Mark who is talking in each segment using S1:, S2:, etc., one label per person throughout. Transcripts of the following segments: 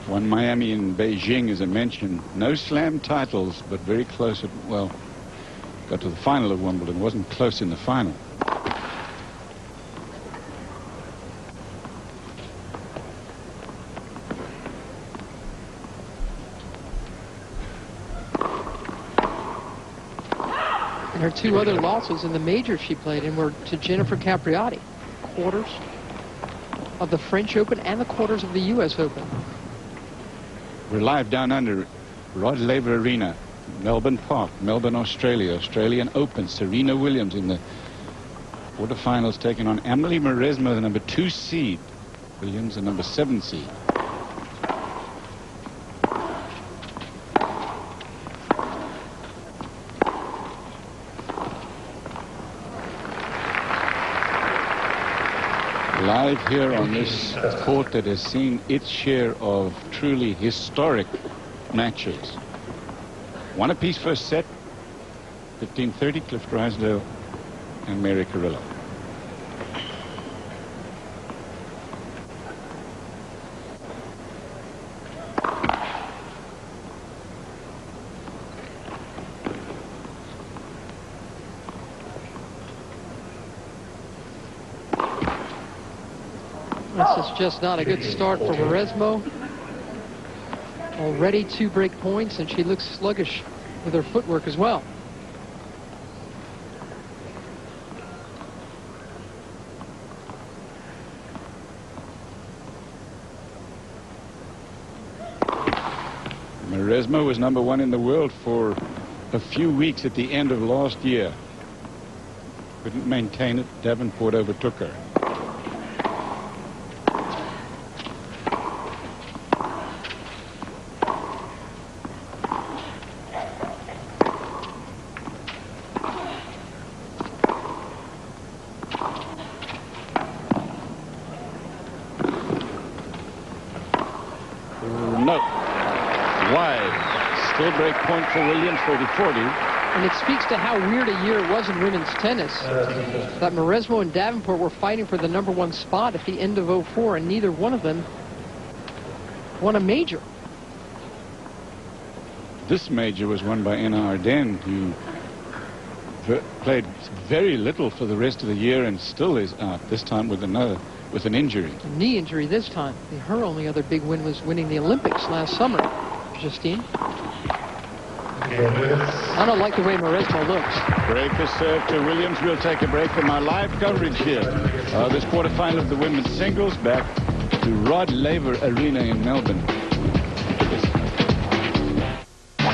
S1: Won Miami and Beijing, as I mentioned. No slam titles, but very close at, well, got to the final of Wimbledon. Wasn't close in the final.
S2: And her two other losses in the majors she played in were to Jennifer Capriati, quarters of the French Open and the quarters of the U.S. Open.
S1: We're live down under Rod Laver Arena, Melbourne Park, Melbourne, Australia, Australian Open. Serena Williams in the quarterfinals taking on Amelie Mauresmo, the number 2 seed. Williams, the number 7 seed. Live here on this court that has seen its share of truly historic matches. One apiece first set, 15-30, Cliff Drysdale and Mary Carrillo.
S2: This is just not a good start for Mauresmo. Already 2 break points, and she looks sluggish with her footwork as well.
S1: Mauresmo was number 1 in the world for a few weeks at the end of last year. Couldn't maintain it. Davenport overtook her. No. Wide. Still break point for Williams, 30-40.
S2: And it speaks to how weird a year it was in women's tennis. That Mauresmo and Davenport were fighting for the number 1 spot at the end of '04, and neither one of them won a major.
S1: This major was won by Anna Arden, who played very little for the rest of the year and still is out, this time with an injury.
S2: A knee injury this time. Her only other big win was winning the Olympics last summer. Justine. I don't like the way Mauresmo looks.
S1: Break is served to Williams. We'll take a break from our live coverage here. This quarterfinal of the women's singles, back to Rod Laver Arena in Melbourne.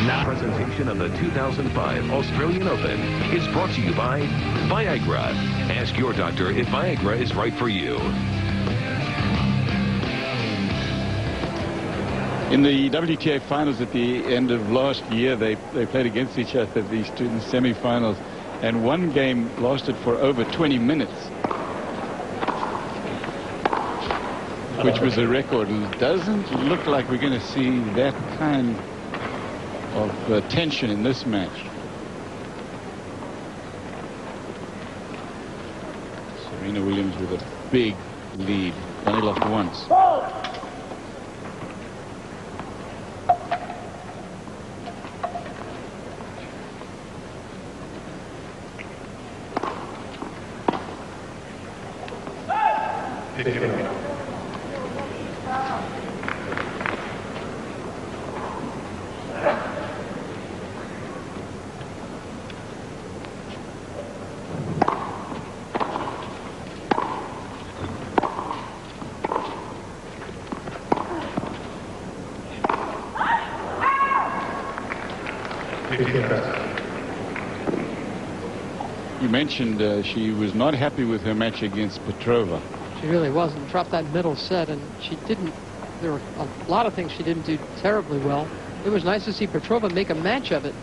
S3: Now, presentation of the 2005 Australian Open is brought to you by Viagra. Ask your doctor if Viagra is right for you.
S1: In the WTA finals at the end of last year, they played against each other, these two, in the semifinals, and one game lasted for over 20 minutes, which was a record. And it doesn't look like we're going to see that kind of tension in this match. Serena Williams with a big lead, only lost once. You mentioned she was not happy with her match against Petrova.
S2: She really wasn't. Dropped that middle set, and she didn't. There were a lot of things she didn't do terribly well. It was nice to see Petrova make a match of it.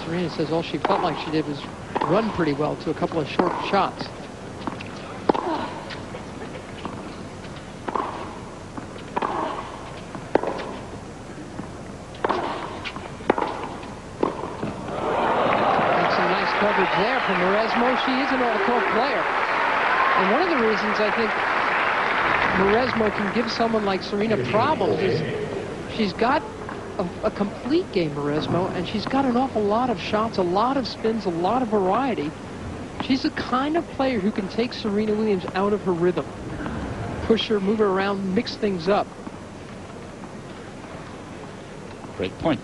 S2: Serena says all she felt like she did was run pretty well to a couple of short shots. for Mauresmo. She is an all-court player. And one of the reasons I think Mauresmo can give someone like Serena problems is she's got a complete game, Mauresmo, and she's got an awful lot of shots, a lot of spins, a lot of variety. She's the kind of player who can take Serena Williams out of her rhythm, push her, move her around, mix things up.
S1: Great point.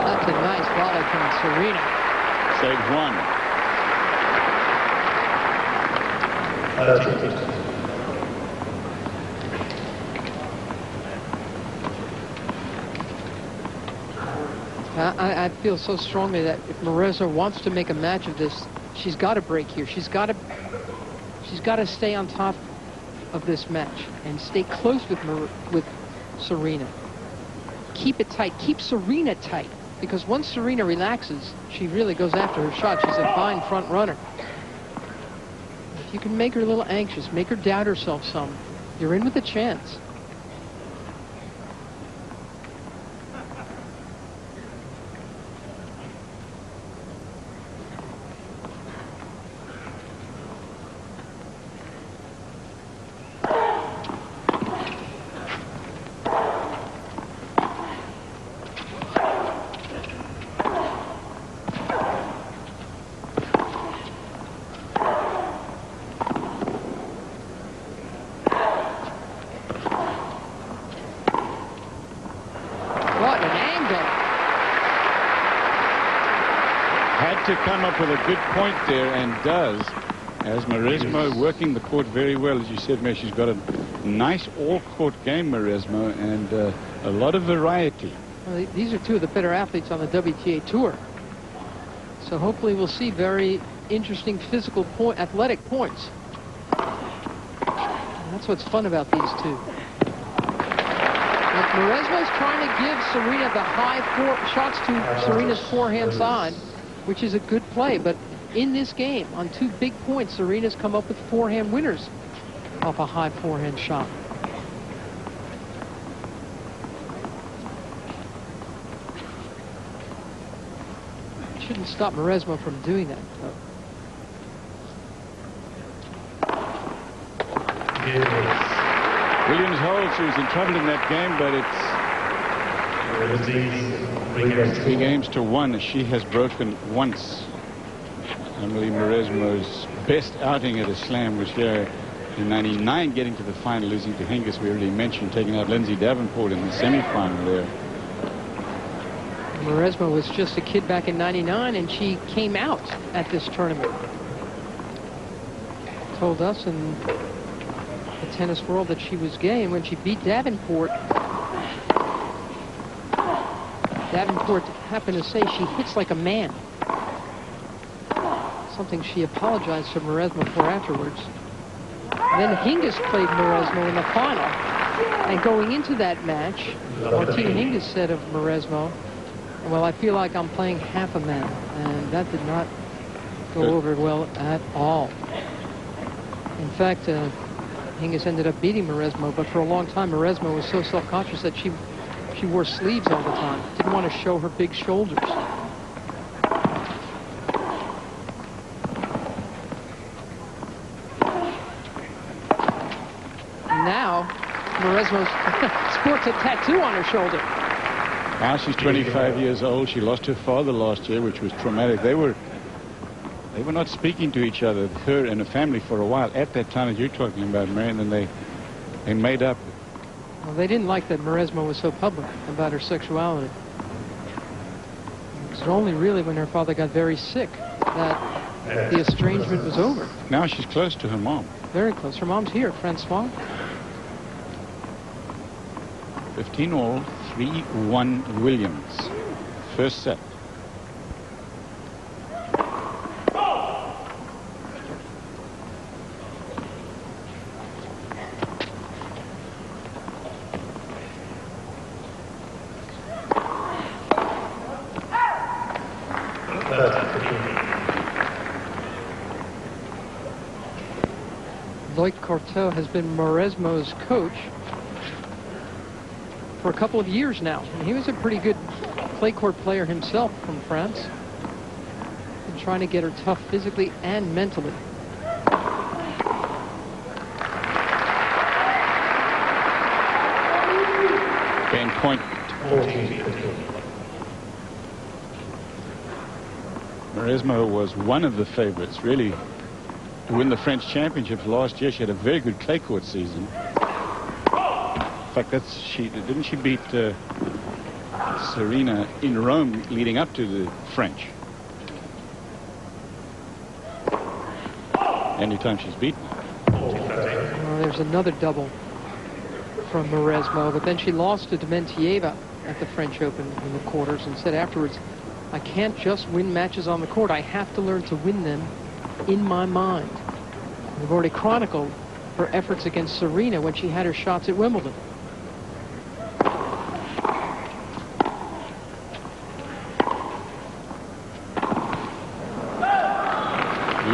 S2: That's a nice volley from Serena.
S1: Save one.
S2: I feel so strongly that if Mauresmo wants to make a match of this, she's got to break here. She's got to stay on top of this match and stay close with Serena. Keep it tight. Keep Serena tight, because once Serena relaxes, she really goes after her shot. She's a fine front runner. If you can make her a little anxious, make her doubt herself some, you're in with a chance.
S1: To come up with a good point there, and does, as Mauresmo working the court very well. As you said, Mary, she's got a nice all-court game, Mauresmo, and a lot of variety.
S2: Well, these are two of the better athletes on the WTA Tour. So hopefully we'll see very interesting physical athletic points. And that's what's fun about these two. Mauresmo's trying to give Serena the high shots to Serena's forehand side, which is a good play, but in this game, on two big points, Serena's come up with forehand winners off a high forehand shot. Shouldn't stop Mauresmo from doing that, though.
S1: Williams holds. She was in trouble in that game, but it's 3-1. She has broken once. Amelie Mauresmo's best outing at a slam was here in '99, getting to the final, losing to Hingis. We already mentioned taking out Lindsay Davenport in the semifinal there.
S2: Mauresmo was just a kid back in '99, and she came out at this tournament. Told us in the tennis world that she was gay, and when she beat Davenport happened to say she hits like a man. Something she apologized to Mauresmo for afterwards. Then Hingis played Mauresmo in the final. And going into that match, Martina Hingis said of Mauresmo, well, I feel like I'm playing half a man. And that did not go over well at all. In fact, Hingis ended up beating Mauresmo, but for a long time, Mauresmo was so self-conscious that she wore sleeves all the time. Didn't want to show her big shoulders. Now, Mauresmo sports a tattoo on her shoulder.
S1: Now she's 25 years old. She lost her father last year, which was traumatic. They were not speaking to each other, her and her family, for a while at that time that you're talking about, Mary, and then they made up.
S2: Well, they didn't like that Mauresmo was so public about her sexuality. It was only really when her father got very sick that the estrangement was over.
S1: Now she's close to her mom.
S2: Very close. Her mom's here, Francois.
S1: 15-all, 3-1 Williams. First set.
S2: Loic Cortot has been Mauresmo's coach for a couple of years now. And he was a pretty good clay court player himself from France. And trying to get her tough physically and mentally.
S1: Game point. Mauresmo was one of the favorites, really, to win the French championships last year. She had a very good clay court season. In fact, didn't she beat Serena in Rome leading up to the French? Anytime she's beaten.
S2: There's another double from Mauresmo, but then she lost to Dementieva at the French Open in the quarters and said afterwards, I can't just win matches on the court. I have to learn to win them in my mind. We've already chronicled her efforts against Serena when she had her shots at Wimbledon.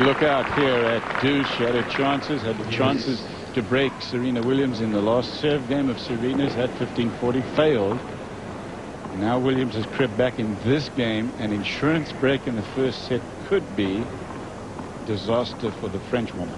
S1: Look out here at Deuce. She had her chances, had the chances to break Serena Williams in the last serve game of Serena's, had 15-40, failed. Now Williams has crept back in this game. An insurance break in the first set could be disaster for the Frenchwoman.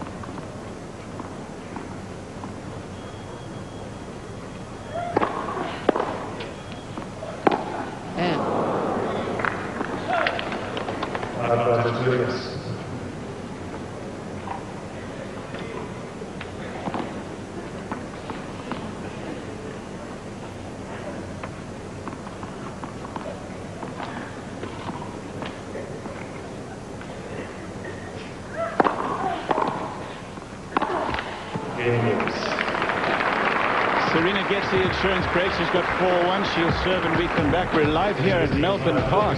S1: Serena gets the insurance break. She's got 4-1. She'll serve and beat them back. We're live here at Melbourne Park.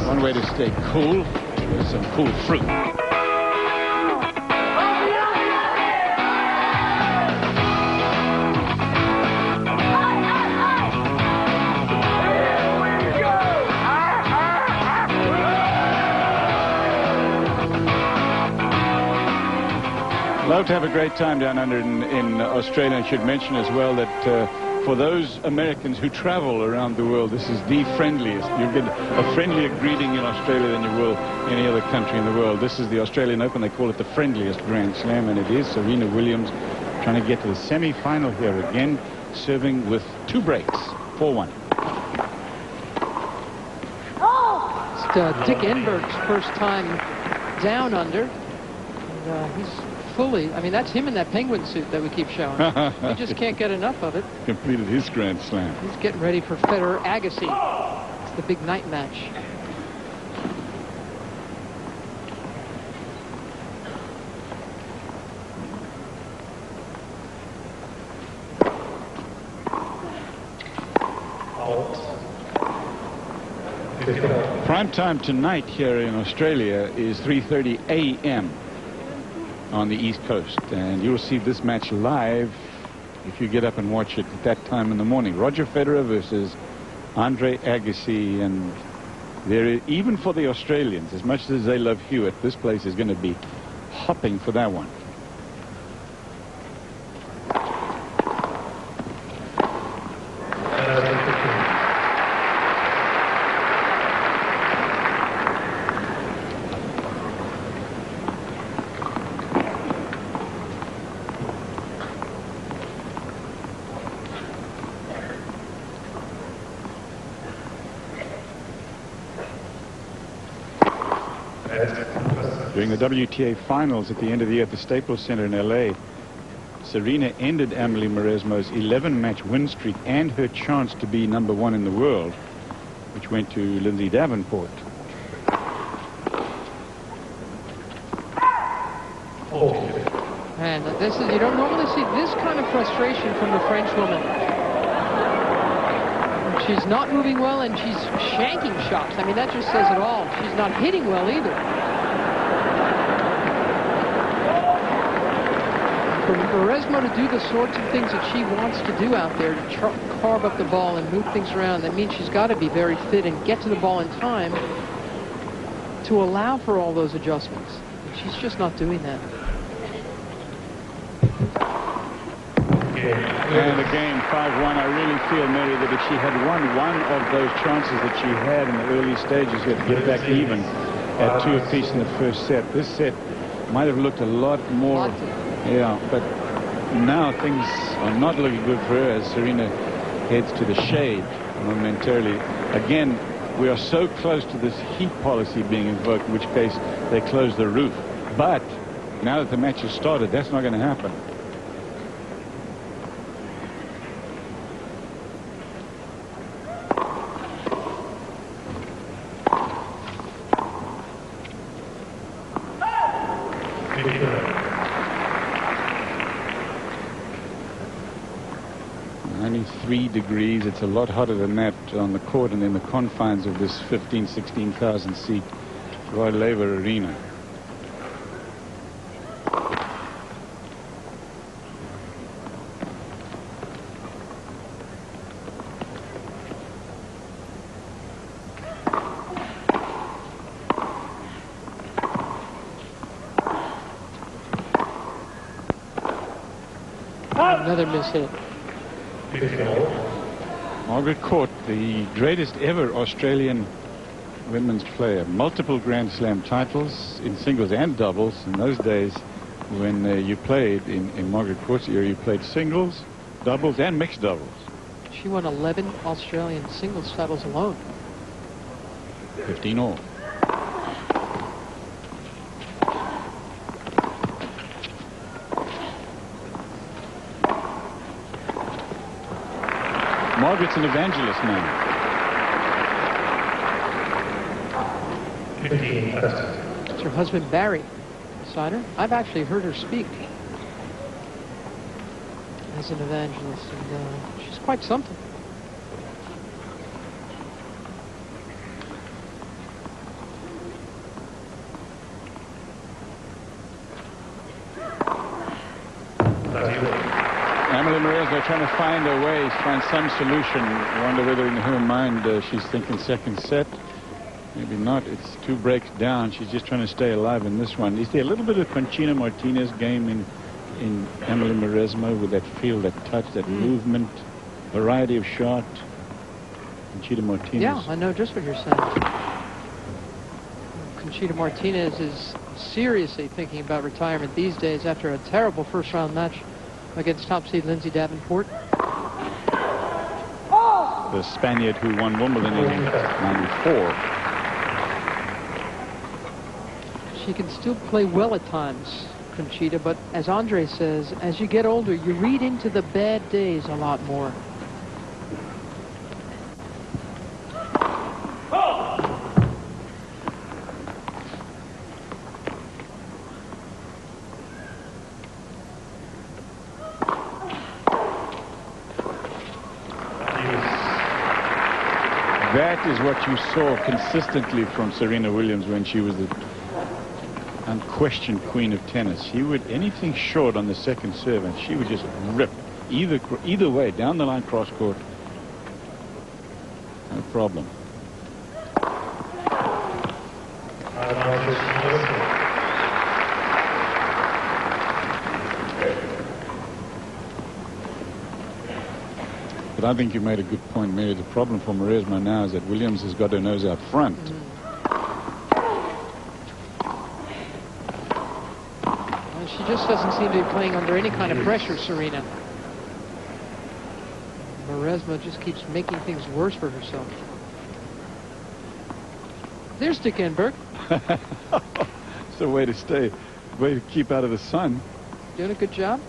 S1: One way to stay cool is some cool fruit. Love to have a great time down under in Australia. I should mention as well that for those Americans who travel around the world, this is the friendliest. You'll get a friendlier greeting in Australia than you will any other country in the world. This is the Australian Open. They call it the friendliest Grand Slam, and it is. Serena Williams trying to get to the semi-final here again, serving with 2 breaks, 4-1.
S2: It's Dick Enberg's first time down under. And, he's fully, I mean, that's him in that penguin suit that we keep showing. He just can't get enough of it.
S1: Completed his Grand Slam.
S2: He's getting ready for Federer Agassi. It's the big night match.
S1: Prime time tonight here in Australia is 3:30 a.m. on the East Coast, and you'll see this match live if you get up and watch it at that time in the morning. Roger Federer versus Andre Agassi, and even for the Australians, as much as they love Hewitt, this place is going to be hopping for that one. During the WTA finals at the end of the year at the Staples Center in LA, Serena ended Amelie Mauresmo's 11-match win streak and her chance to be #1 in the world, which went to Lindsay Davenport.
S2: And this is, you don't normally see this kind of frustration from the French woman. She's not moving well, and she's shanking shots. I mean, that just says it all. She's not hitting well either. For Mauresmo to do the sorts of things that she wants to do out there, to carve up the ball and move things around, that means she's got to be very fit and get to the ball in time to allow for all those adjustments. And she's just not doing that.
S1: And again, 5-1. I really feel, Mary, that if she had won one of those chances that she had in the early stages, she had to get back even at 2 apiece in the first set. This set might have looked a lot more. Yeah, but now things are not looking good for her as Serena heads to the shade momentarily. Again, we are so close to this heat policy being invoked, in which case they close the roof. But now that the match has started, that's not going to happen. Only 3 degrees. It's a lot hotter than that on the court and in the confines of this 16,000 seat Rod Laver Arena.
S2: Another mishit.
S1: Margaret Court, the greatest ever Australian women's player. Multiple Grand Slam titles in singles and doubles. In those days, when you played in Margaret Court's era, you played singles, doubles, and mixed doubles.
S2: She won 11 Australian singles titles alone.
S1: 15 all. Margaret's an evangelist now.
S2: It's her husband, Barry Sider. I've actually heard her speak as an evangelist, and she's quite something.
S1: Amelie Mauresmo trying to find a way, find some solution. I wonder whether in her mind she's thinking second set. Maybe not. It's 2 breaks down. She's just trying to stay alive in this one. Is there a little bit of Conchita Martinez game in Amelie Mauresmo with that feel, that touch, that movement, variety of shot? Conchita Martinez.
S2: Yeah, I know just what you're saying. Conchita Martinez is seriously thinking about retirement these days after a terrible first-round match against top seed Lindsay Davenport.
S1: The Spaniard who won Wimbledon in '94.
S2: She can still play well at times, Conchita, but as Andre says, as you get older, you read into the bad days a lot more.
S1: That is what you saw consistently from Serena Williams when she was the unquestioned queen of tennis. She would, anything short on the second serve, and she would just rip either way, down the line, cross court. No problem. But I think you made a good point, Mary. The problem for Mauresmo now is that Williams has got her nose out front.
S2: Well, she just doesn't seem to be playing under any kind of pressure, Serena. Mauresmo just keeps making things worse for herself. There's Dick Enberg.
S1: It's the way to stay, way to keep out of the sun.
S2: Doing a good job.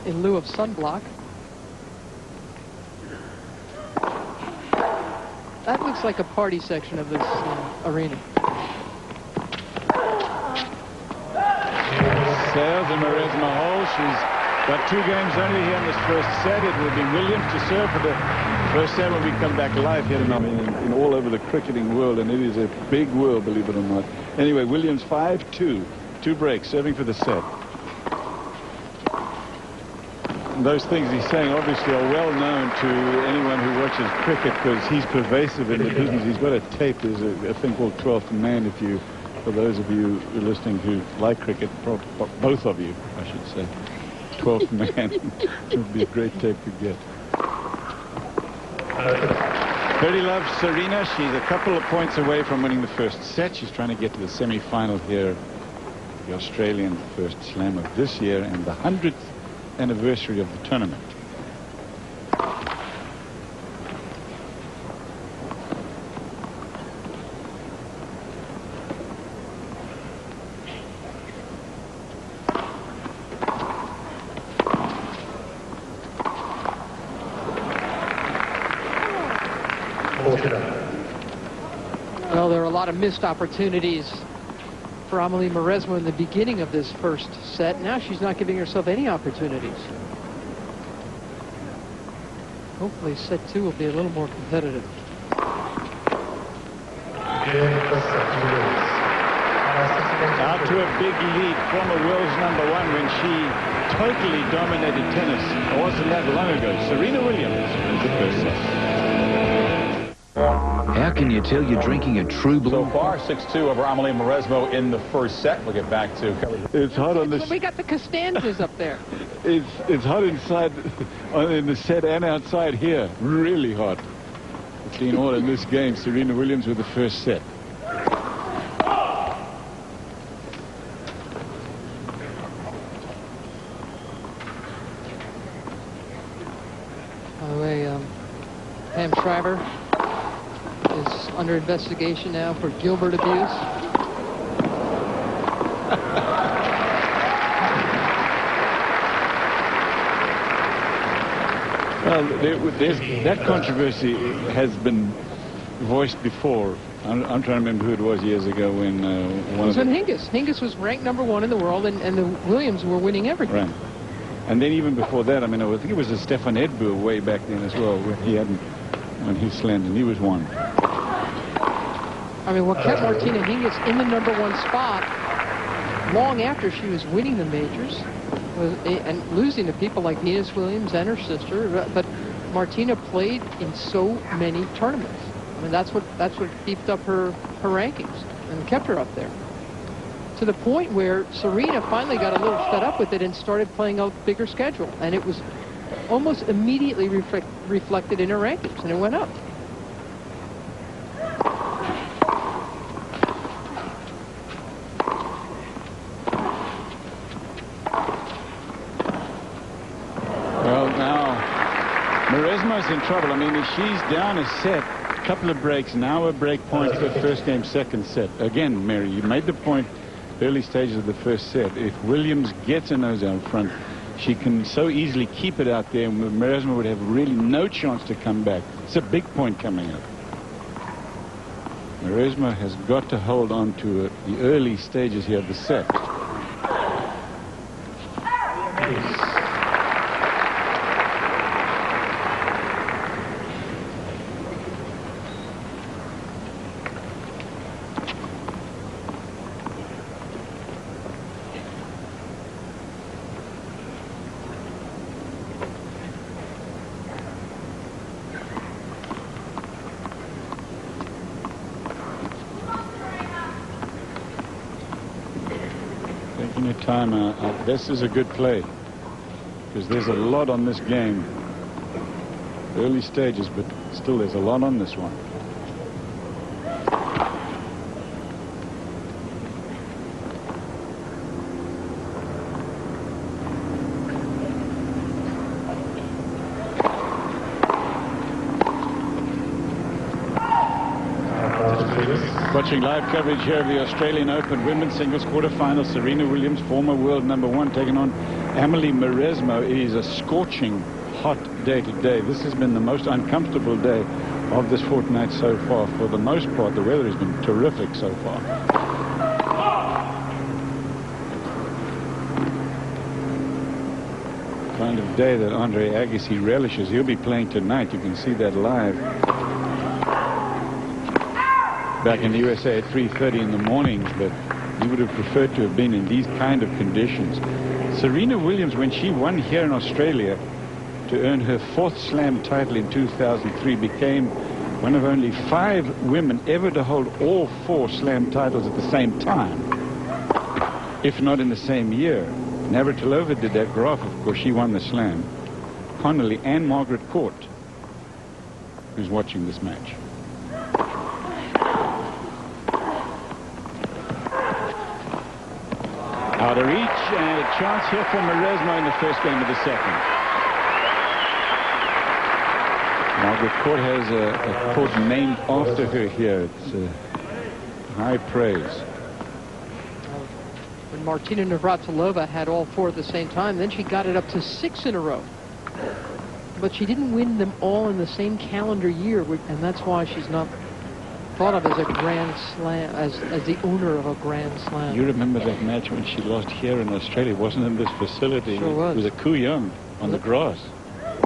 S2: In lieu of sunblock. That looks like a party section of this arena.
S1: Sails and Mauresmo holds. She's got 2 games only here in this first set. It will be Williams to serve for the First time when we come back live here tonight in all over the cricketing world, and it is a big world, believe it or not. Anyway, Williams 5-2. 2 breaks, serving for the set. And those things he's saying obviously are well known to anyone who watches cricket, because he's pervasive in the business. He's got a tape. There's a thing called 12th Man, if you, for those of you who are listening who like cricket, both of you, I should say. 12th Man would be a great tape to get. Birdie loves Serena. She's a couple of points away from winning the first set. She's trying to get to the semi-final here, the Australian first slam of this year, and the 100th anniversary of the tournament.
S2: Well, there are a lot of missed opportunities for Amelie Mauresmo in the beginning of this first set. Now she's not giving herself any opportunities. Hopefully set 2 will be a little more competitive.
S1: Out to a big lead, former world's #1 when she totally dominated tennis. It wasn't that long ago. Serena Williams wins the first set.
S4: How can you tell you're drinking a true blue?
S5: So far, 6-2 over Amelie Mauresmo in the first set. We'll get back to coverage.
S1: It's hot on this.
S2: We got the Costanzas up there.
S1: It's hot inside, in the set and outside here. Really hot. It's been all in this game. Serena Williams with the first set.
S2: By the way, Pam Shriver is under investigation now for Gilbert abuse.
S1: Well, that controversy has been voiced before. I'm trying to remember who it was years ago when
S2: It was when Hingis was ranked #1 in the world, and the Williams were winning everything.
S1: Right. And then even before that, I mean, I think it was a Stefan Edberg way back then as well, when he slammed, and he was one.
S2: I mean, what kept Martina Hingis in the #1 spot long after she was winning the majors was, and losing to people like Venus Williams and her sister, but Martina played in so many tournaments. I mean, that's what beefed up her rankings and kept her up there. To the point where Serena finally got a little fed up with it and started playing a bigger schedule, and it was almost immediately reflected in her rankings, and it went up.
S1: Well, now Mauresmo's in trouble. I mean, if she's down a set, a couple of breaks, now a break point for first game, second set. Again, Mary, you made the point early stages of the first set. If Williams gets a nose out front, she can so easily keep it out there, and Mauresmo would have really no chance to come back. It's a big point coming up. Mauresmo has got to hold on to the early stages here of the set. Taking your time out. This is a good play, because there's a lot on this game. Early stages, but still there's a lot on this one. Watching live coverage here of the Australian Open Women's Singles Quarterfinal. Serena Williams, former world #1, taking on Amelie Mauresmo. It is a scorching hot day today. This has been the most uncomfortable day of this fortnight so far. For the most part, the weather has been terrific so far. kind of day that Andre Agassi relishes. He'll be playing tonight. You can see that live. Back in the USA at 3:30 in the mornings, but he would have preferred to have been in these kind of conditions. Serena Williams, when she won here in Australia to earn her 4th Slam title in 2003, became one of only 5 women ever to hold all 4 Slam titles at the same time, if not in the same year. Navratilova did that. Graf, of course, she won the Slam. Connolly and Margaret Court, who's watching this match. Out of reach, and a chance here for Mauresmo in the first game of the second. Margaret Court has a court named after her here. It's high praise.
S2: When Martina Navratilova had all 4 at the same time, then she got it up to 6 in a row. But she didn't win them all in the same calendar year, and that's why she's not thought of as a Grand Slam, as the owner of a Grand Slam.
S1: You remember that match when she lost here in Australia? It wasn't in this facility.
S2: Sure was.
S1: It was a Kooyong on the grass.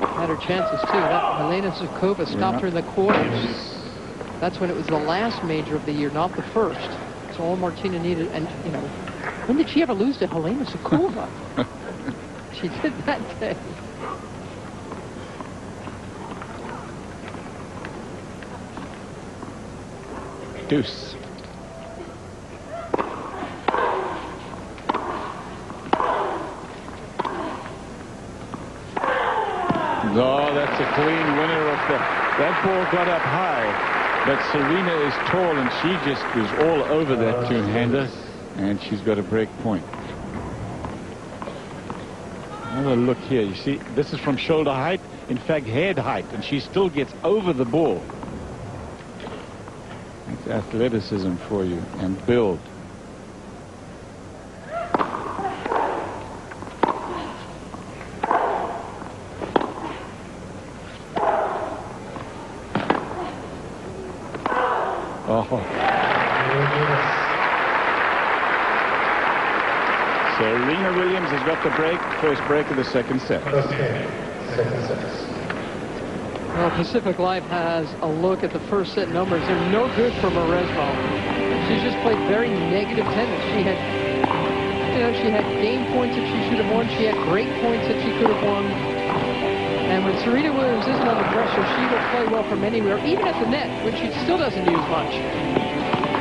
S2: Had her chances too. Helena Zukova stopped her in the quarters. That's when it was the last major of the year, not the first. So all Martina needed, and you know, when did she ever lose to Helena Zukova? She did that day.
S1: Deuce. Oh, that's a clean winner of the... That ball got up high, but Serena is tall, and she just was all over that two-hander, and she's got a break point. Have a look here. You see, this is from shoulder height, in fact, head height, and she still gets over the ball. That's athleticism for you, and build. Serena Williams has got the break, first break of the second set.
S6: Okay, second set.
S2: Well, Pacific Life has a look at the first set numbers. They're no good for Mauresmo. She's just played very negative tennis. She had, you know, she had game points that she should have won. She had great points that she could have won. And when Serena Williams isn't under pressure, she will play well from anywhere, even at the net, which she still doesn't use much.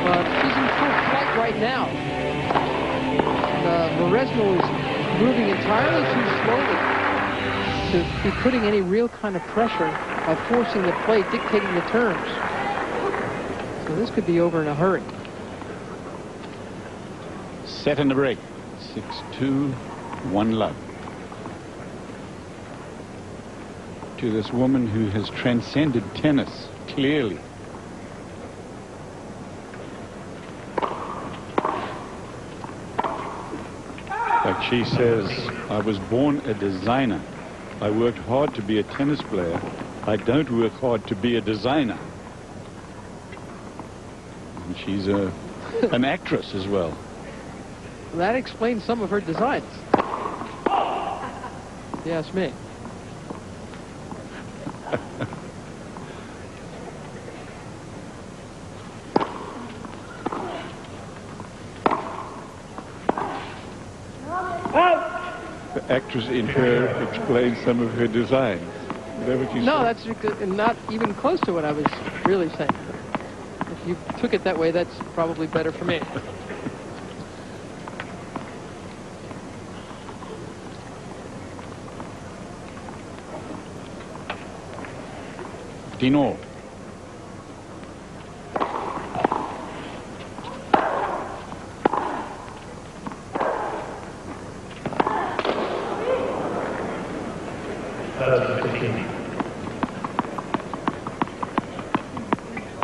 S2: But she's in full flight right now. Mauresmo is moving entirely too slowly to be putting any real kind of pressure by forcing the play, dictating the terms. So this could be over in a hurry.
S1: Set in the break. 6-2, 1 love. To this woman who has transcended tennis, clearly. Like she says, I was born a designer. I worked hard to be a tennis player. I don't work hard to be a designer. And she's an actress as well.
S2: That explains some of her designs. If you ask me. The
S1: actress in her explains some of her designs. Is that what you said?
S2: That's not even close to what I was really saying. If you took it that way, that's probably better for me.
S1: Dino.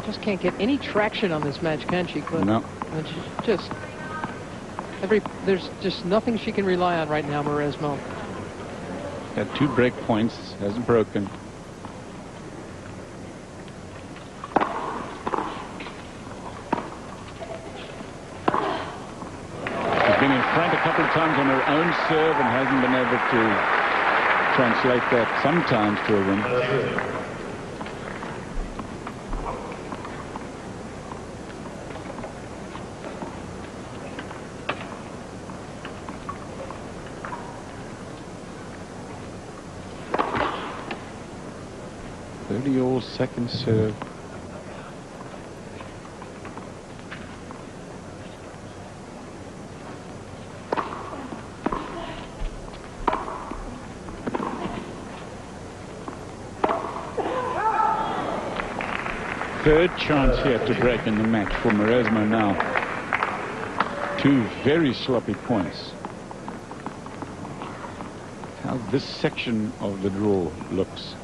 S2: Just can't get any traction on this match, can she, Cliff?
S1: No.
S2: And she's just there's just nothing she can rely on right now, Mauresmo.
S1: Got 2 break points, hasn't broken. She's been in front a couple of times on her own serve and hasn't been able to translate that sometimes to a win. All second serve. Third chance here to break in the match for Mauresmo now. Two very sloppy points. How this section of the draw looks.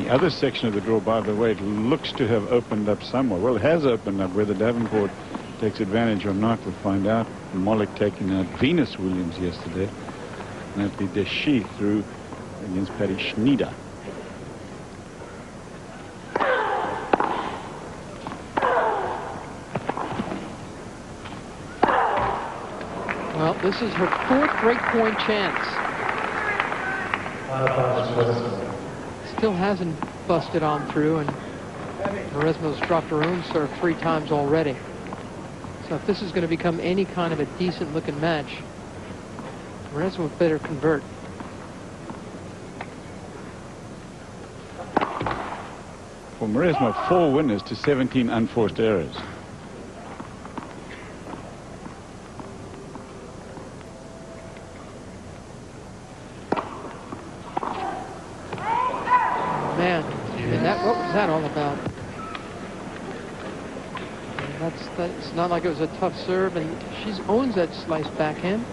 S1: Other section of the draw, by the way, it looks to have opened up somewhere. Well, it has opened up. Whether Davenport takes advantage or not, we'll find out. Mollick taking out Venus Williams yesterday. Natalie Deschy through against Patty Schneider.
S2: Well, this is her fourth breakpoint chance. Still hasn't busted on through, and Mauresmo's dropped her own serve 3 times already. So if this is going to become any kind of a decent looking match, Mauresmo better convert.
S1: For Mauresmo, 4 winners to 17 unforced errors.
S2: What was that all about? It's not like it was a tough serve, and she owns that slice backhand.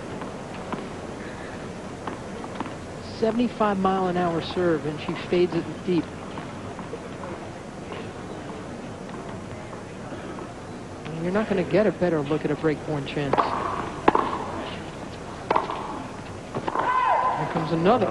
S2: 75-mile-an-hour serve, and she fades it deep. And you're not going to get a better look at a breakpoint chance. Here comes another.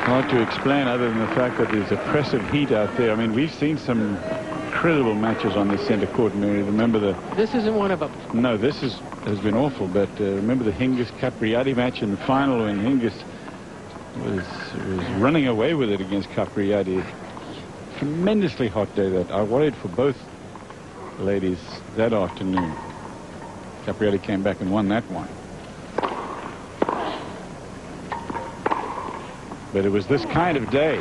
S1: Hard to explain other than the fact that there's oppressive heat out there. I mean, we've seen some incredible matches on the center court, Mary. Remember
S2: This isn't one of them.
S1: No, this has been awful, but remember the Hingis Capriati match in the final when Hingis was running away with it against Capriati. Tremendously hot day that. I worried for both ladies that afternoon. Capriati came back and won that one. But it was this kind of day.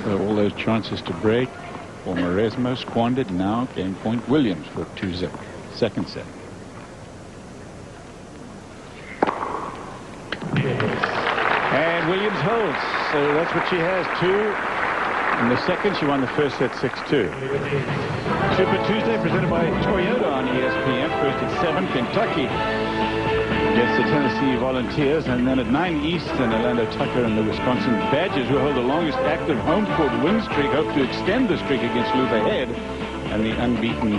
S1: So all those chances to break for Mauresmo squandered. Now game point Williams for 2-0. Second set. And Williams holds. So that's what she has. 2 in the second. She won the first set 6-2. Super Tuesday presented by Toyota on ESPN. First at 7, Kentucky against the Tennessee Volunteers, and then at 9 Eastern, Orlando Tucker and the Wisconsin Badgers, who hold the longest active home court win streak, hope to extend the streak against Luther Head and the unbeaten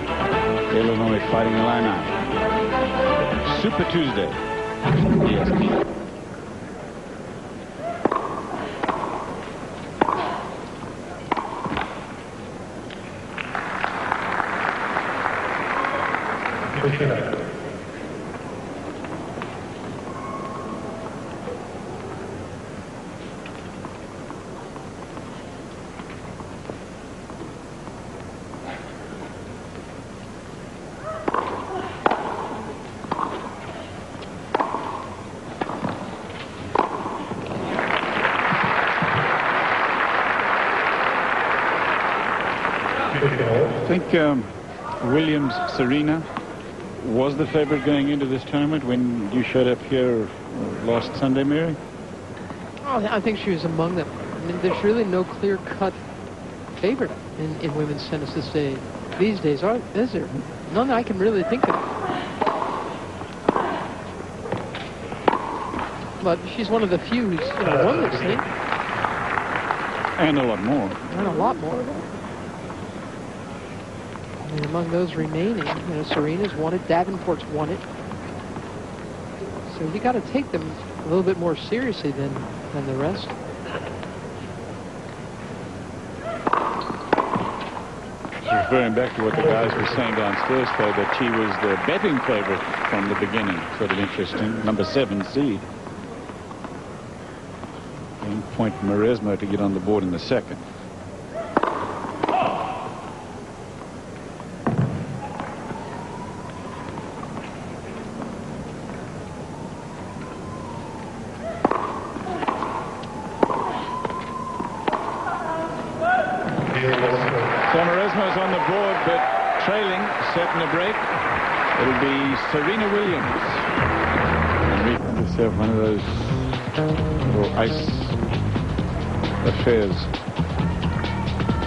S1: Illinois Fighting Illini. Super Tuesday. ESPN. Williams, Serena was the favorite going into this tournament when you showed up here last Sunday, Mary?
S2: Oh, I think she was among them. I mean, there's really no clear-cut favorite in women's tennis these days, is there? None that I can really think of. But she's one of the few who's won this thing.
S1: And a lot more.
S2: And a lot more. And among those remaining, Serena's won it, Davenport's won it. So you got to take them a little bit more seriously than the rest.
S1: Referring back to what the guys were saying downstairs, though, that she was the betting favorite from the beginning. Sort of interesting. Number 7 seed. And point Mauresmo to get on the board in the second. Set in a break. It'll be Serena Williams. And we just have one of those little ice affairs.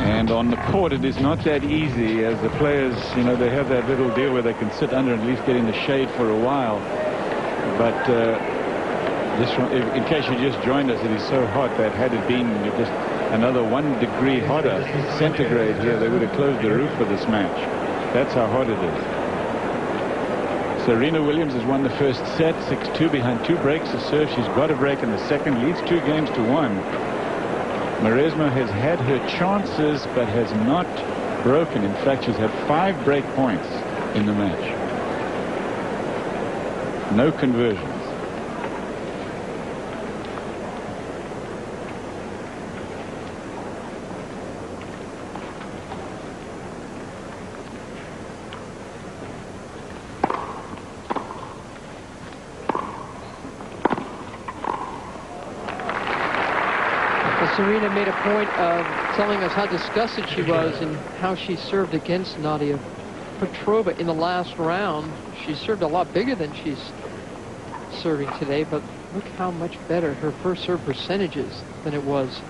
S1: And on the court, it is not that easy, as the players, they have that little deal where they can sit under and at least get in the shade for a while. But this one, in case you just joined us, it is so hot that had it been just another 1 degree hotter centigrade here, they would have closed the roof for this match. That's how hard it is. Serena Williams has won the first set, 6-2 behind 2 breaks of serve. She's got a break in the second, leads 2 games to 1. Mauresmo has had her chances, but has not broken. In fact, she's had 5 break points in the match. No conversions.
S2: Serena made a point of telling us how disgusted she was and how she served against Nadia Petrova in the last round. She served a lot bigger than she's serving today, but look how much better her first serve percentage is than it was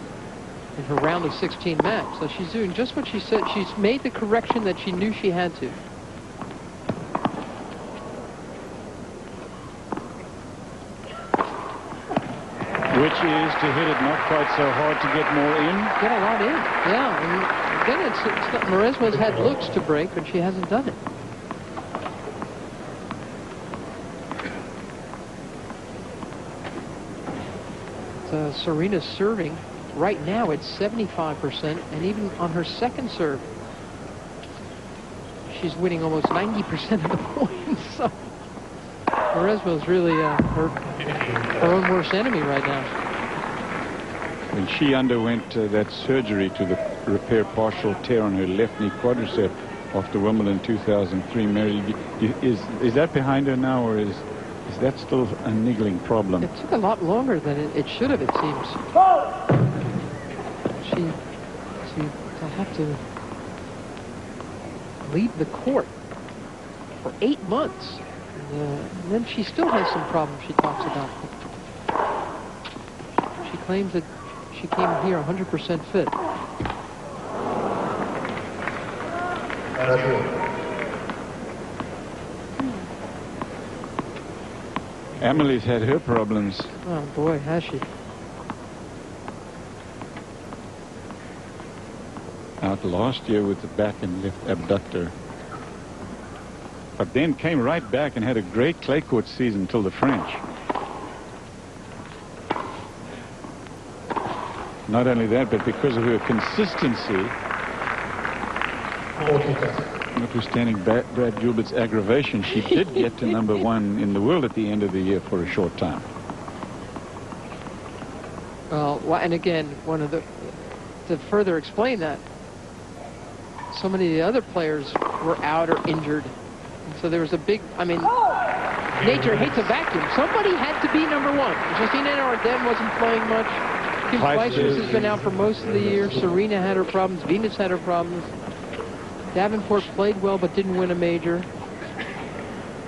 S2: in her round of 16 match. So she's doing just what she said. She's made the correction that she knew she had to.
S1: Which is to hit it not quite so hard to get more in.
S2: Get a lot in, yeah. And again, it's not, Mauresmo's had looks to break, but she hasn't done it. So Serena's serving right now at 75%, and even on her second serve, she's winning almost 90% of the points. So Mauresmo's really her own worst enemy right now.
S1: When she underwent that surgery to repair partial tear on her left knee quadricep after Wimbledon 2003, Mary, is that behind her now, or is that still a niggling problem?
S2: It took a lot longer than it should have, it seems. She'll have to leave the court for 8 months. And then she still has some problems she talks about. She claims that she came here 100% fit.
S1: Amelie's had her problems.
S2: Oh boy, has she.
S1: Out last year with the back and left abductor. But then came right back and had a great clay court season until the French. Not only that, but because of her consistency, notwithstanding Brad Gilbert's aggravation, she did get to #1 in the world at the end of the year for a short time.
S2: Well, and again, to further explain that, so many of the other players were out or injured. So there was a big, nature hates a vacuum. Somebody had to be #1. Justina Ardenne wasn't playing much. Kim Clijsters has been out for most of the year. Serena had her problems. Venus had her problems. Davenport played well but didn't win a major.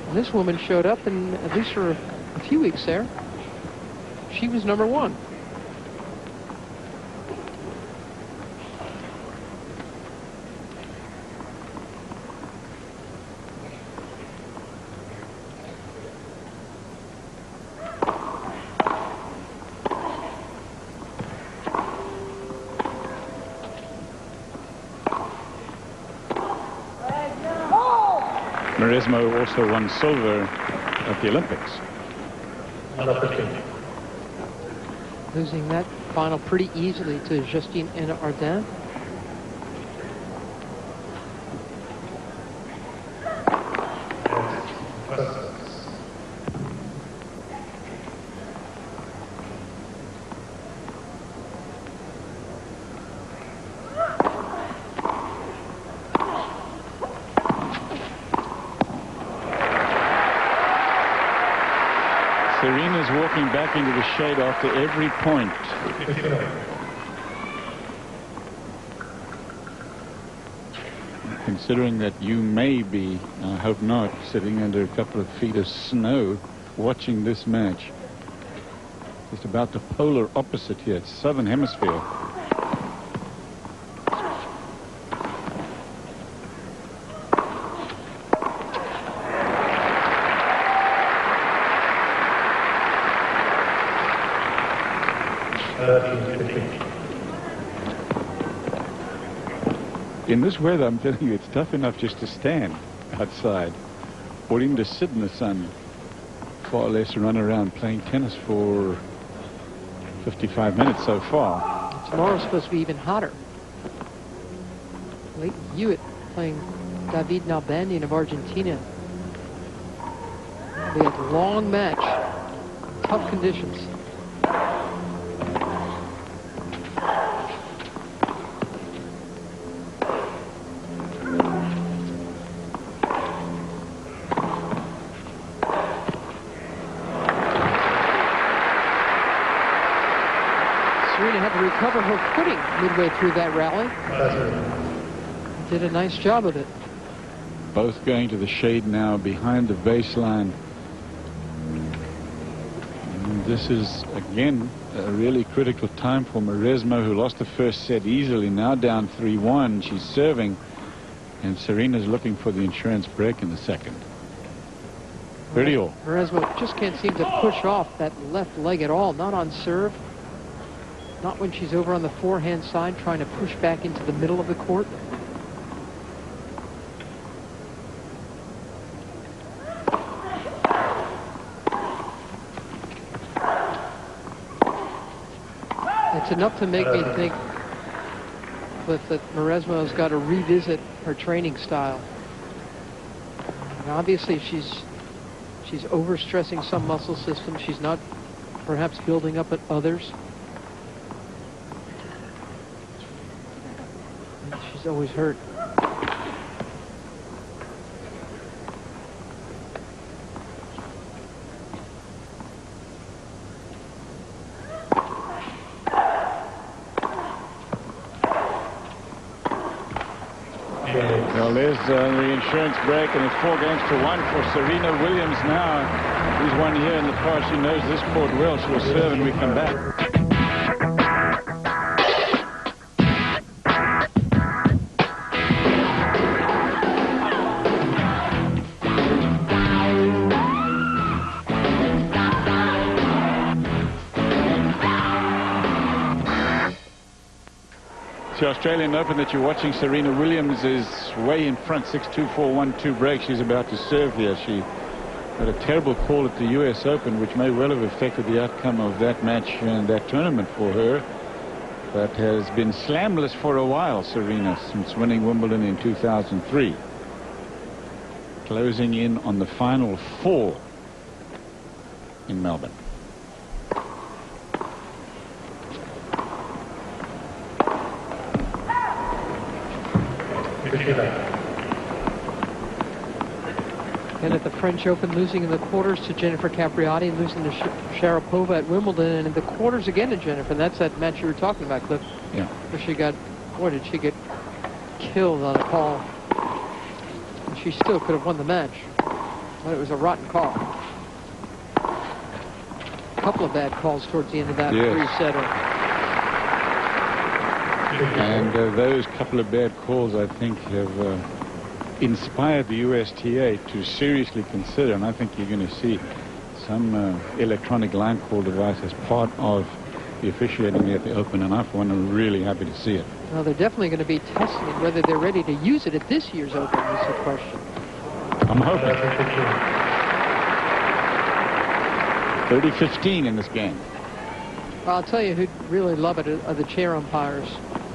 S2: And this woman showed up, and at least for a few weeks there, she was number one.
S1: Mauresmo also won silver at the Olympics.
S2: Losing that final pretty easily to Justine Ardern.
S1: Serena's walking back into the shade after every point. Considering that you may be, I hope not, sitting under a couple of feet of snow watching this match. Just about the polar opposite here, southern hemisphere. In this weather, I'm telling you, it's tough enough just to stand outside or even to sit in the sun, far less run around playing tennis for 55 minutes so far.
S2: Tomorrow's supposed to be even hotter. Leighton Hewitt playing David Nalbandian of Argentina. It'll be a long match, tough conditions. Serena had to recover her footing midway through that rally. Did a nice job of it.
S1: Both going to the shade now behind the baseline. And this is, again, a really critical time for Mauresmo, who lost the first set easily, now down 3-1. She's serving, and Serena's looking for the insurance break in the second. 30-all.
S2: Mauresmo just can't seem to push off that left leg at all, not on serve. Not when she's over on the forehand side trying to push back into the middle of the court. It's enough to make me think, Cliff, that Mauresmo has got to revisit her training style. And obviously she's overstressing some muscle systems. She's not perhaps building up at others. She's always hurt.
S1: Well, there's the insurance break, and it's 4-1 for Serena Williams now. Who's won here in the past. She knows this court well. She'll serve and we come back. The Australian Open that you're watching, Serena Williams is way in front, 6-2, 4-1-2 break. She's about to serve here. She had a terrible call at the US Open, which may well have affected the outcome of that match and that tournament for her, but has been slamless for a while, Serena, since winning Wimbledon in 2003. Closing in on the final 4 in Melbourne.
S2: And at the French Open, losing in the quarters to Jennifer Capriati and losing to Sharapova at Wimbledon, and in the quarters again to Jennifer. And that's that match you were talking about, Cliff.
S1: Yeah.
S2: Where she got, boy, did she get killed on a call. she still could have won the match. But it was a rotten call. A couple of bad calls towards the end of that three-setter.
S1: And those couple of bad calls, I think, have inspired the USTA to seriously consider, and I think you're going to see some electronic line call device as part of the officiating at the Open, and I, for one, am really happy to see it.
S2: Well, they're definitely going to be testing it. Whether they're ready to use it at this year's Open is the question.
S1: I'm hoping. 30-15 in this game.
S2: Well, I'll tell you who'd really love it are the chair umpires,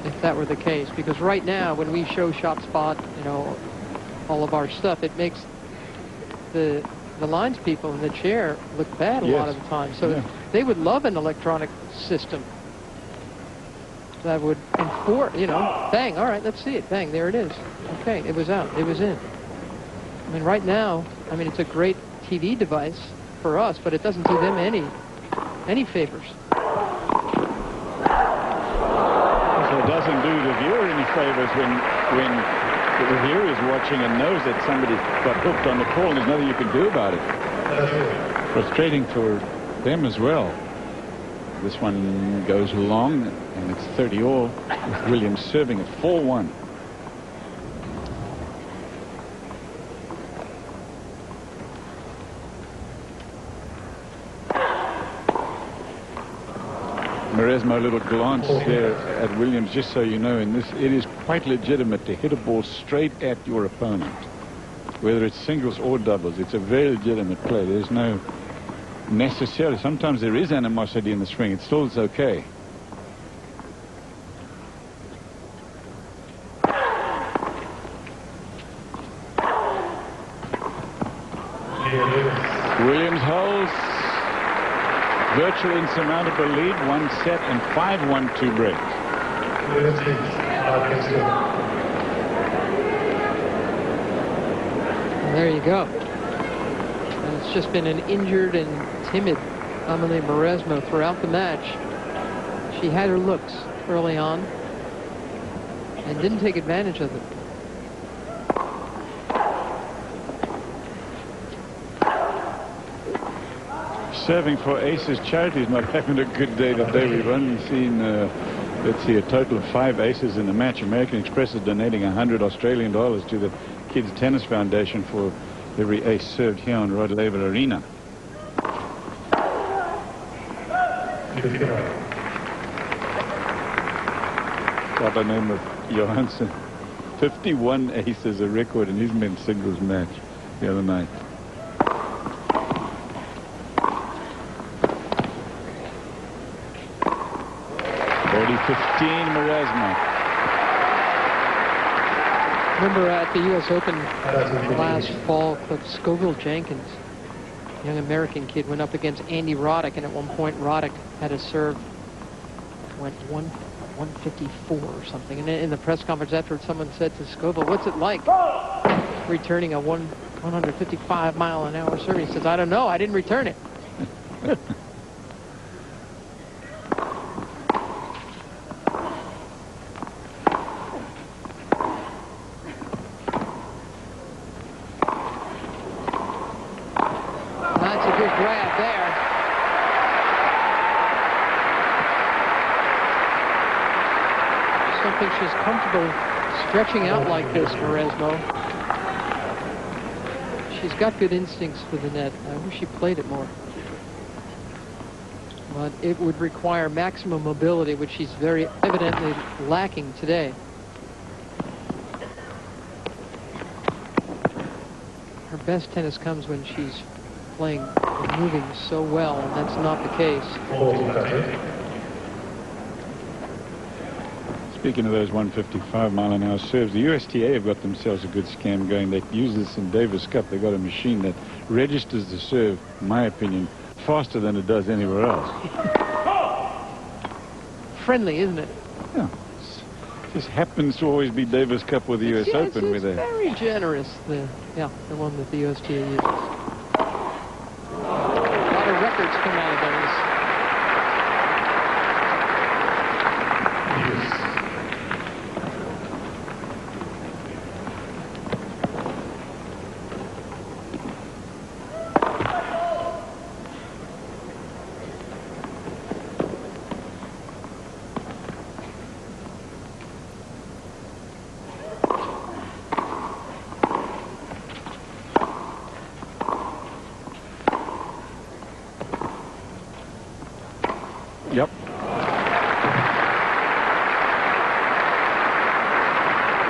S2: if that were the case. Because right now, when we show Shot Spot, you know, all of our stuff, it makes the lines people in the chair look bad a lot of the time. So they would love an electronic system that would enforce, you know, bang, all right, let's see it. Bang, there it is. Okay, it was out. It was in. I mean, right now, I mean, it's a great TV device for us, but it doesn't do them any favors.
S1: So it doesn't do the viewer any favors when the viewer is watching and knows that somebody got hooked on the call and there's nothing you can do about it. Frustrating for them as well. This one goes long, and it's 30-all, with Williams serving at 4-1. Mauresmo, a little glance there at Williams, just so you know, in this, it is quite legitimate to hit a ball straight at your opponent, whether it's singles or doubles. It's a very legitimate play. There's no necessarily, sometimes there is animosity in the swing. It still is okay. Williams holds virtually insurmountable lead, 1 set and 5-1 2 break.
S2: There you go. And it's just been an injured and timid Amelie Mauresmo throughout the match. She had her looks early on and didn't take advantage of them.
S1: Serving for Aces Charity's not having a good day today. We've only seen, let's see, a total of 5 aces in the match. American Express is donating $100 Australian to the Kids Tennis Foundation for every ace served here on Rod Laver Arena. Got the name of Johansson. 51 aces, a record in his men's singles match the other night. 15 Mauresmo.
S2: Remember at the U.S. Open last fall, Cliff, Scoville Jenkins, young American kid, went up against Andy Roddick, and at one point Roddick had a serve, went 154 or something. And in the press conference afterwards, someone said to Scoville, "What's it like returning a 155-mile-an-hour serve?" He says, "I don't know. I didn't return it." She's comfortable stretching out like this, Mauresmo. She's got good instincts for the net. I wish she played it more. But it would require maximum mobility, which she's very evidently lacking today. Her best tennis comes when she's playing and moving so well, and that's not the case.
S1: Speaking of those 155-mile-an-hour serves, the USTA have got themselves a good scam going. They use this in Davis Cup. They've got a machine that registers the serve, in my opinion, faster than it does anywhere else.
S2: Friendly, isn't it?
S1: Yeah. It just happens to always be Davis Cup or the U.S. Open.
S2: It's very generous, the one that the USTA uses. A lot of records come out of those.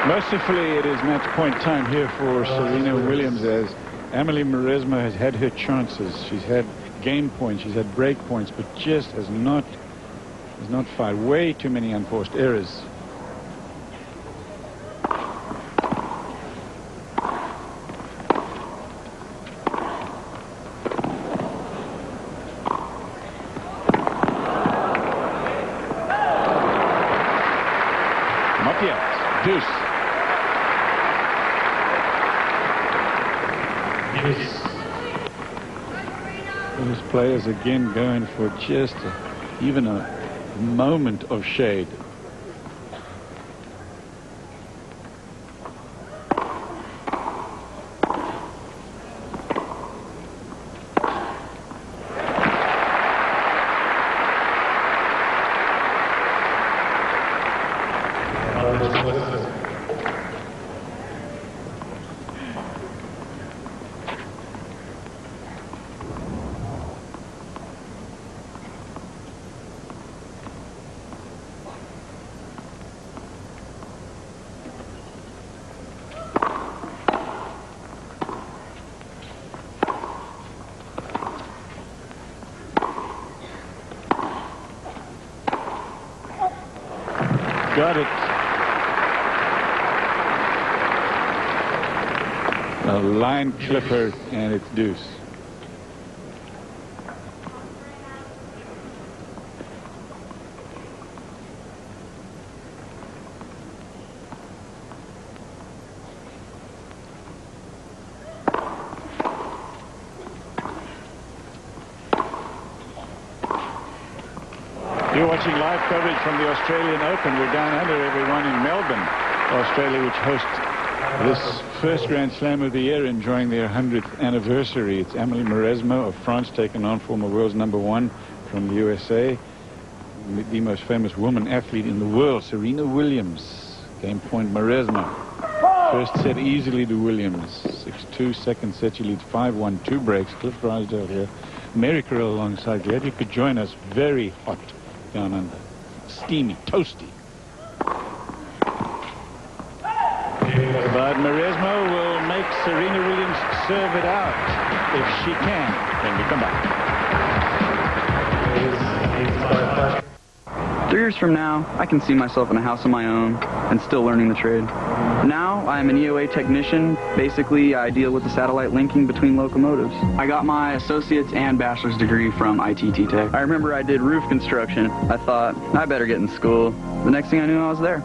S1: Mercifully, it is match point time here for Serena Williams, as Amelie Mauresmo has had her chances. She's had game points, she's had break points, but just has not fired. Way too many unforced errors. Not yet. Deuce. Those players again going for just even a moment of shade. Got it. A line clipper, and it's deuce. You're watching live coverage from the Australian Open. We're down under, everyone, in Melbourne, Australia, which hosts this first Grand Slam of the year, enjoying their 100th anniversary. It's Amelie Mauresmo of France taking on former world's #1 from the USA, the most famous woman athlete in the world, Serena Williams. Game point Mauresmo. First set easily to Williams. 6-2. Second set she leads 5-1. 2 breaks. Cliff Drysdale here. Mary Carroll alongside. Glad you could join us. Very hot down under. Steamy, toasty. But Mauresmo will make Serena Williams serve it out if she can when we come back.
S7: 3 years from now, I can see myself in a house of my own and still learning the trade. Now, I am an EOA technician. Basically, I deal with the satellite linking between locomotives. I got my associate's and bachelor's degree from ITT Tech. I remember I did roof construction. I thought, I better get in school. The next thing I knew, I was there.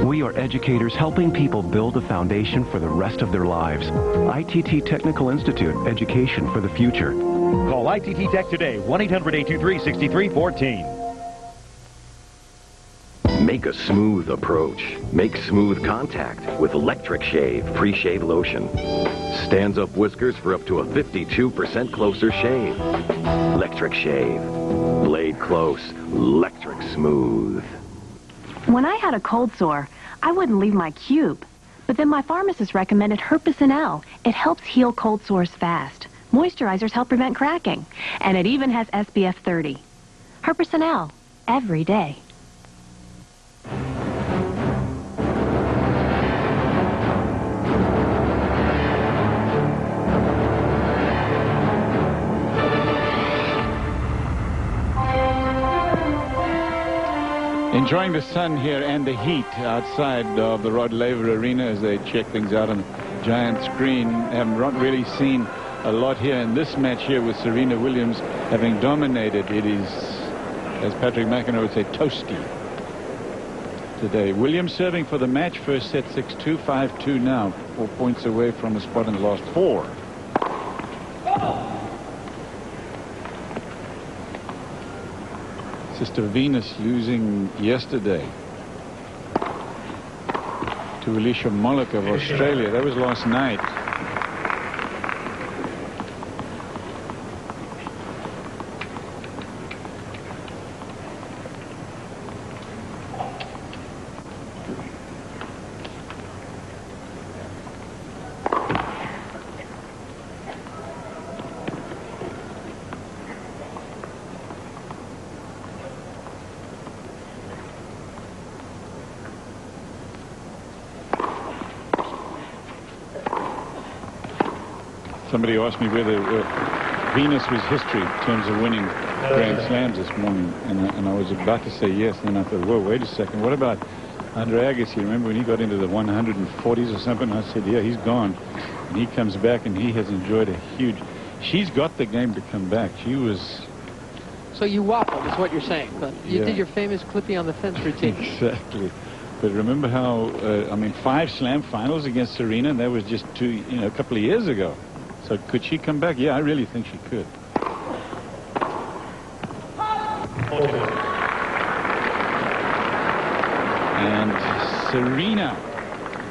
S3: We are educators helping people build a foundation for the rest of their lives. ITT Technical Institute, education for the future.
S8: Call ITT Tech today, 1-800-823-6314.
S9: Make a smooth approach. Make smooth contact with Electric Shave Pre-Shave Lotion. Stands up whiskers for up to a 52% closer shave. Electric Shave. Blade close, electric smooth.
S10: When I had a cold sore, I wouldn't leave my cube. But then my pharmacist recommended Herpecin L. It helps heal cold sores fast. Moisturizers help prevent cracking. And it even has SPF 30. Herpecin L. Every day.
S1: Enjoying the sun here and the heat outside of the Rod Laver Arena as they check things out on the giant screen. Haven't really seen a lot here in this match here with Serena Williams having dominated. It is, as Patrick McEnroe would say, toasty today. Williams serving for the match. First set 6-2, 5-2 now. 4 points away from a spot in the last 4. Sister Venus losing yesterday to Alicia Molik of Australia. That was last night. Somebody asked me whether Venus was history in terms of winning Grand Slams this morning, and I was about to say yes, and then I thought, whoa, wait a second, what about Andre Agassi? Remember when he got into the 140s or something? I said, yeah, he's gone. And he comes back, and he has enjoyed a huge... She's got the game to come back. She was...
S2: So you waffled, is what you're saying. But you
S1: Yeah.
S2: did your famous Clippy on the fence routine.
S1: Exactly. But remember how, 5 slam finals against Serena, and that was just a couple of years ago. So could she come back? Yeah, I really think she could. And Serena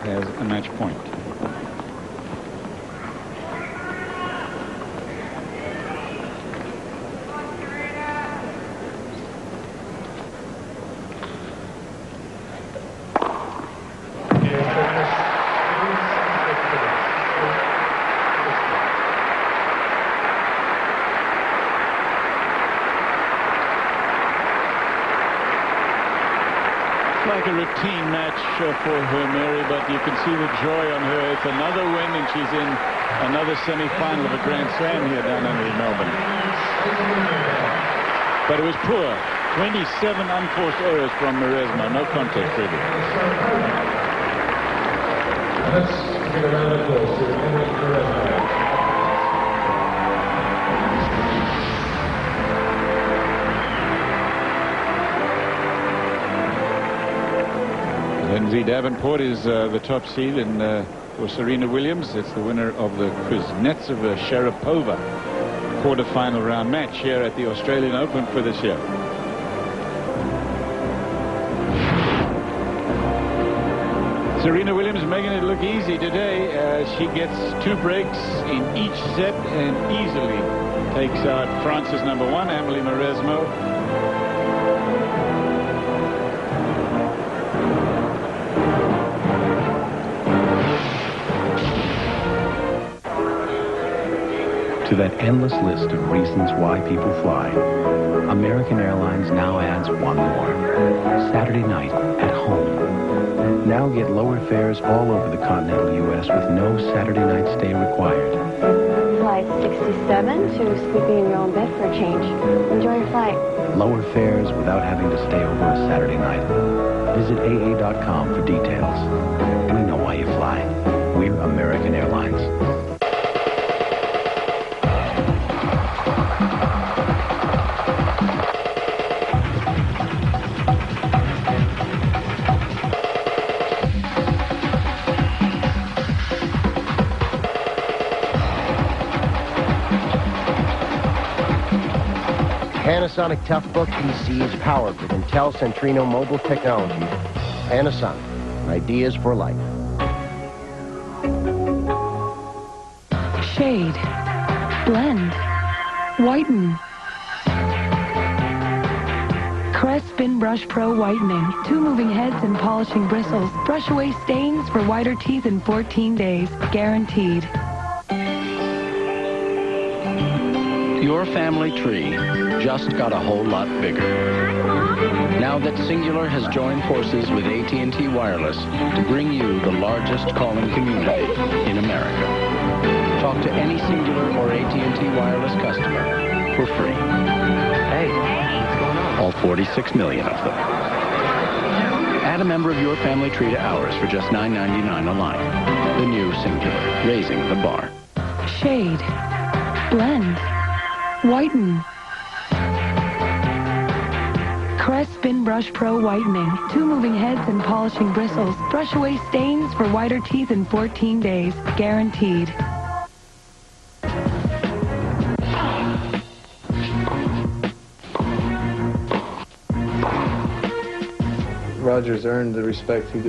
S1: has a match point. Like a routine match for her, Mary, but you can see the joy on her. It's another win, and she's in another semi-final of a Grand Slam here down under in Melbourne. But it was poor. 27 unforced errors from Mauresmo. No contact, really.
S6: Let's give a round of applause to Amelie Mauresmo.
S1: Lindsay Davenport is the top seed for Serena Williams. It's the winner of the Kuznetsova Sharapova quarterfinal round match here at the Australian Open for this year. Serena Williams making it look easy today. She gets 2 breaks in each set and easily takes out France's number 1, Amelie Mauresmo.
S11: To that endless list of reasons why people fly, American Airlines now adds one more. Saturday night at home. Now get lower fares all over the continental U.S. with no Saturday night stay required.
S12: Flight 67 to sleeping in your own bed for a change. Enjoy your flight.
S11: Lower fares without having to stay over a Saturday night. Visit AA.com for details. We know why you fly. We're American Airlines.
S13: Panasonic Toughbook PC is powered with Intel Centrino mobile technology. Panasonic, ideas for life.
S10: Shade. Blend. Whiten. Crest Spin Brush Pro Whitening. 2 moving heads and polishing bristles. Brush away stains for whiter teeth in 14 days. Guaranteed.
S14: Your family tree just got a whole lot bigger. Now that Singular has joined forces with AT&T Wireless to bring you the largest calling community in America. Talk to any Singular or AT&T Wireless customer for free. Hey, what's going on? All 46 million of them. Add a member of your family tree to ours for just $9.99 a line. The new Singular, raising the bar.
S10: Shade. Blend. Whiten. Crest Spin Brush Pro Whitening. 2 moving heads and polishing bristles. Brush away stains for whiter teeth in 14 days. Guaranteed.
S15: Rogers earned the respect he deserves.